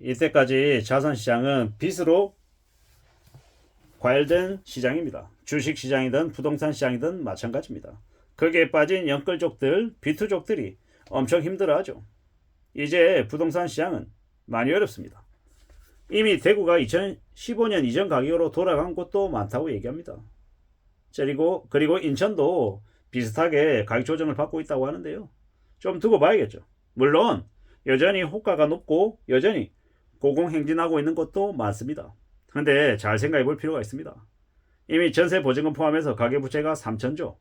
이때까지 자산시장은 빚으로 과열된 시장입니다. 주식시장이든 부동산 시장이든 마찬가지입니다. 거기에 빠진 영끌족들, 비투족들이 엄청 힘들어하죠. 이제 부동산 시장은 많이 어렵습니다. 이미 대구가 2015년 이전 가격으로 돌아간 곳도 많다고 얘기합니다. 그리고 인천도 비슷하게 가격 조정을 받고 있다고 하는데요. 좀 두고 봐야겠죠. 물론 여전히 호가가 높고 여전히 고공행진하고 있는 곳도 많습니다. 그런데 잘 생각해 볼 필요가 있습니다. 이미 전세 보증금 포함해서 가계부채가 3천조,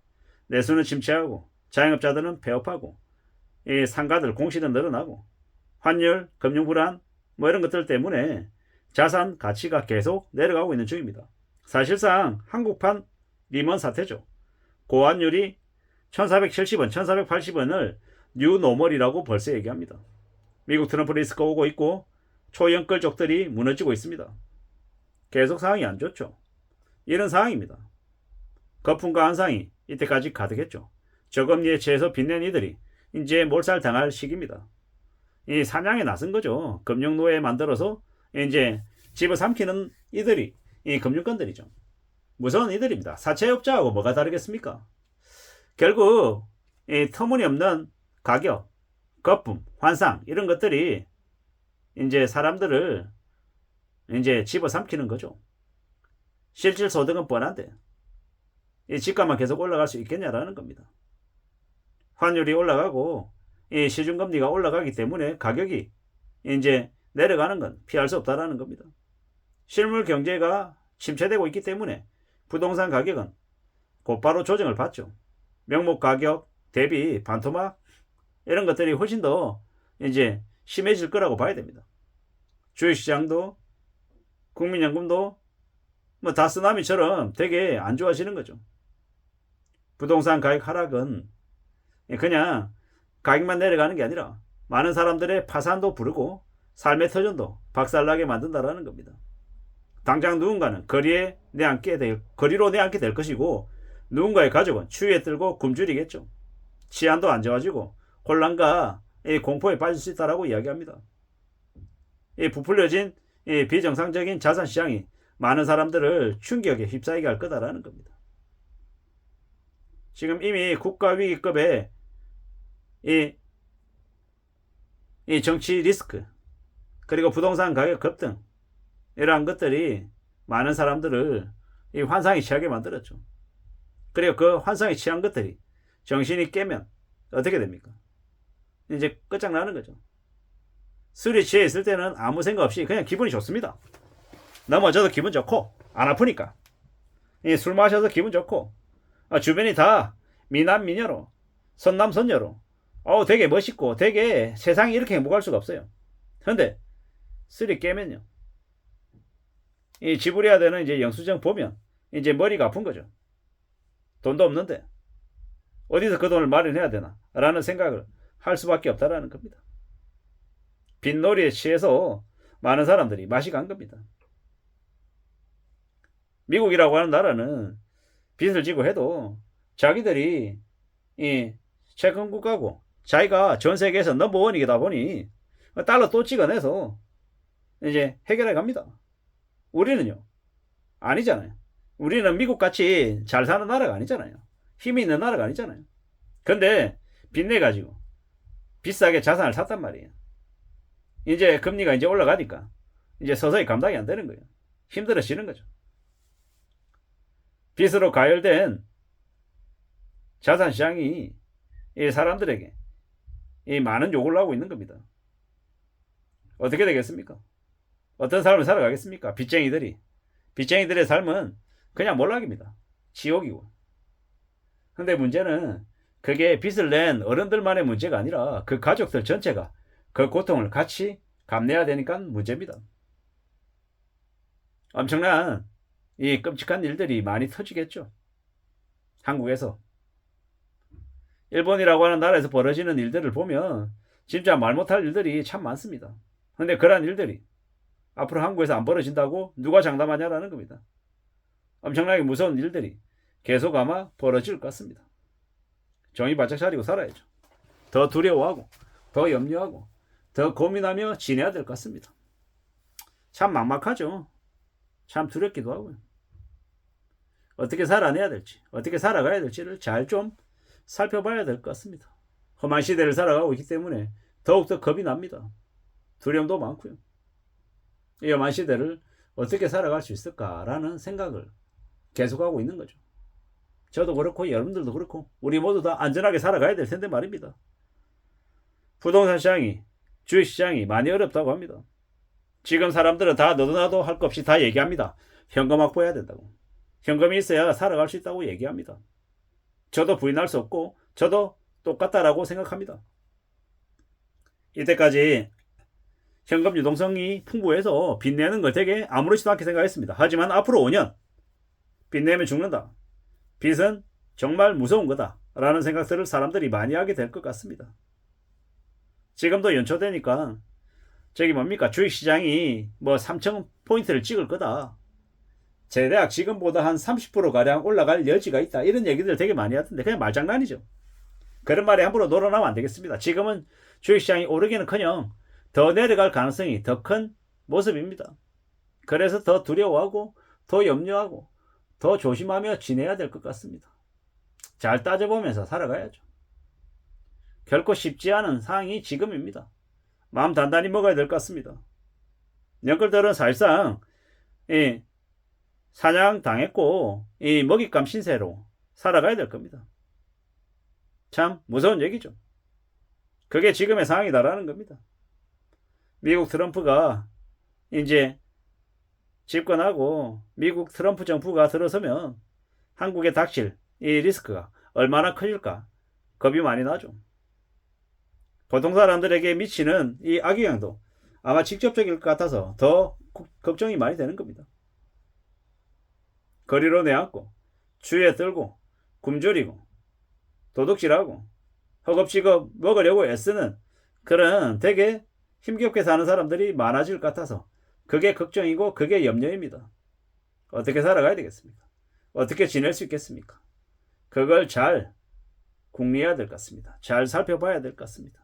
내수는 침체하고 자영업자들은 폐업하고 이 상가들 공시는 늘어나고 환율, 금융 불안 이런 것들 때문에 자산 가치가 계속 내려가고 있는 중입니다. 사실상 한국판 리먼 사태죠. 고환율이 1470원, 1480원을 뉴노멀이라고 벌써 얘기합니다. 미국 트럼프 리스크가 오고 있고 초연끌족들이 무너지고 있습니다. 계속 상황이 안 좋죠. 이런 상황입니다. 거품과 한상이 이때까지 가득했죠. 저금리에 취해서 빚낸 이들이 이제 몰살당할 시기입니다. 이 사냥에 나선 거죠. 금융노예 만들어서 이제 집어삼키는 이들이 이 금융권들이죠. 무서운 이들입니다. 사채업자하고 뭐가 다르겠습니까? 결국 이 터무니없는 가격, 거품, 환상 이런 것들이 이제 사람들을 이제 집어삼키는 거죠. 실질 소득은 뻔한데 이 집값만 계속 올라갈 수 있겠냐라는 겁니다. 환율이 올라가고 이 시중금리가 올라가기 때문에 가격이 이제 내려가는 건 피할 수 없다라는 겁니다. 실물 경제가 침체되고 있기 때문에 부동산 가격은 곧바로 조정을 받죠. 명목 가격 대비 반토막 이런 것들이 훨씬 더 이제 심해질 거라고 봐야 됩니다. 주식시장도 국민연금도 다 쓰나미처럼 되게 안 좋아지는 거죠. 부동산 가격 하락은 그냥 가격만 내려가는 게 아니라 많은 사람들의 파산도 부르고 삶의 터전도 박살나게 만든다라는 겁니다. 당장 누군가는 거리로 내앉게 될 것이고 누군가의 가족은 추위에 떨고 굶주리겠죠. 치안도 안 좋아지고 혼란과 공포에 빠질 수 있다라고 이야기합니다. 부풀려진 비정상적인 자산시장이 많은 사람들을 충격에 휩싸이게 할 거다라는 겁니다. 지금 이미 국가위기급의 이 정치 리스크 그리고 부동산 가격 급등 이러한 것들이 많은 사람들을 이 환상에 취하게 만들었죠. 그리고 그 환상에 취한 것들이 정신이 깨면 어떻게 됩니까? 이제 끝장나는 거죠. 술이 취해 있을 때는 아무 생각 없이 그냥 기분이 좋습니다. 넘어져도 기분 좋고 안 아프니까. 술 마셔서 기분 좋고 주변이 다 미남 미녀로 선남 선녀로 되게 멋있고 되게 세상이 이렇게 행복할 수가 없어요. 그런데 술이 깨면요. 지불해야 되는 이제 영수증 보면 이제 머리가 아픈 거죠. 돈도 없는데 어디서 그 돈을 마련해야 되나 라는 생각을 할 수밖에 없다라는 겁니다. 빚놀이에 취해서 많은 사람들이 맛이 간 겁니다. 미국이라고 하는 나라는 빚을 지고 해도 자기들이 이 채권 국가고 자기가 전 세계에서 넘버원이다 보니 달러 또 찍어내서 이제 해결해 갑니다. 우리는요 아니잖아요. 우리는 미국같이 잘 사는 나라가 아니잖아요. 힘이 있는 나라가 아니잖아요. 근데 빚내가지고 비싸게 자산을 샀단 말이에요. 이제 금리가 이제 올라가니까 이제 서서히 감당이 안 되는 거예요. 힘들어지는 거죠. 빚으로 가열된 자산시장이 이 사람들에게 이 많은 요구를 하고 있는 겁니다. 어떻게 되겠습니까? 어떤 삶을 살아가겠습니까? 빚쟁이들의 삶은 그냥 몰락입니다. 지옥이고. 근데 문제는 그게 빚을 낸 어른들만의 문제가 아니라 그 가족들 전체가 그 고통을 같이 감내해야 되니까 문제입니다. 엄청난 이 끔찍한 일들이 많이 터지겠죠. 한국에서. 일본이라고 하는 나라에서 벌어지는 일들을 보면 진짜 말 못할 일들이 참 많습니다. 근데 그러한 일들이 앞으로 한국에서 안 벌어진다고 누가 장담하냐라는 겁니다. 엄청나게 무서운 일들이 계속 아마 벌어질 것 같습니다. 정신 바짝 차리고 살아야죠. 더 두려워하고 더 염려하고 더 고민하며 지내야 될 것 같습니다. 참 막막하죠. 참 두렵기도 하고요. 어떻게 살아내야 될지, 어떻게 살아가야 될지를 잘 좀 살펴봐야 될 것 같습니다. 험한 시대를 살아가고 있기 때문에 더욱더 겁이 납니다. 두려움도 많고요. 이 험한 시대를 어떻게 살아갈 수 있을까라는 생각을 계속하고 있는 거죠. 저도 그렇고 여러분들도 그렇고 우리 모두 다 안전하게 살아가야 될 텐데 말입니다. 부동산 시장이, 주식시장이 많이 어렵다고 합니다. 지금 사람들은 다 너도 나도 할 것 없이 다 얘기합니다. 현금 확보해야 된다고. 현금이 있어야 살아갈 수 있다고 얘기합니다. 저도 부인할 수 없고 저도 똑같다라고 생각합니다. 이때까지 현금 유동성이 풍부해서 빚내는 걸 되게 아무렇지도 않게 생각했습니다. 하지만 앞으로 5년 빚내면 죽는다. 빚은 정말 무서운 거다 라는 생각들을 사람들이 많이 하게 될 것 같습니다. 지금도 연초되니까 저기 뭡니까 주식시장이 뭐 3,000포인트를 찍을 거다. 대략 지금보다 한 30%가량 올라갈 여지가 있다. 이런 얘기들 되게 많이 하던데 그냥 말장난이죠. 그런 말에 함부로 놀아나면 안 되겠습니다. 지금은 주식시장이 오르기는커녕 더 내려갈 가능성이 더 큰 모습입니다. 그래서 더 두려워하고 더 염려하고 더 조심하며 지내야 될 것 같습니다. 잘 따져보면서 살아가야죠. 결코 쉽지 않은 상황이 지금입니다. 마음 단단히 먹어야 될 것 같습니다. 연끌들은 사실상 사냥당했고 먹잇감 신세로 살아가야 될 겁니다. 참 무서운 얘기죠. 그게 지금의 상황이다라는 겁니다. 미국 트럼프가 이제 집권하고 미국 트럼프 정부가 들어서면 한국에 닥칠 이 리스크가 얼마나 커질까 겁이 많이 나죠. 보통 사람들에게 미치는 이 악영향도 아마 직접적일 것 같아서 더 걱정이 많이 되는 겁니다. 거리로 내앉고 주위에 떨고 굶주리고 도둑질하고 허겁지겁 먹으려고 애쓰는 그런 되게 힘겹게 사는 사람들이 많아질 것 같아서 그게 걱정이고 그게 염려입니다. 어떻게 살아가야 되겠습니까? 어떻게 지낼 수 있겠습니까? 그걸 잘 궁리해야 될 것 같습니다. 잘 살펴봐야 될 것 같습니다.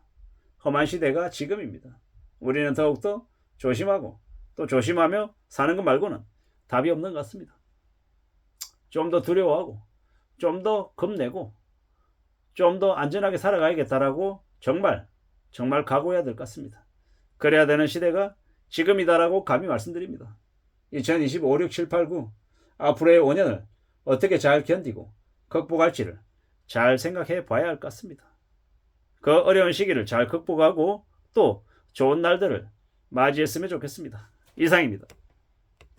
험한 시대가 지금입니다. 우리는 더욱더 조심하고 또 조심하며 사는 것 말고는 답이 없는 것 같습니다. 좀 더 두려워하고 좀 더 겁내고 좀 더 안전하게 살아가야겠다라고 정말 각오해야 될 것 같습니다. 그래야 되는 시대가 지금이다라고 감히 말씀드립니다. 2025, 6, 7, 8, 9 앞으로의 5년을 어떻게 잘 견디고 극복할지를 잘 생각해 봐야 할 것 같습니다. 그 어려운 시기를 잘 극복하고 또 좋은 날들을 맞이했으면 좋겠습니다. 이상입니다.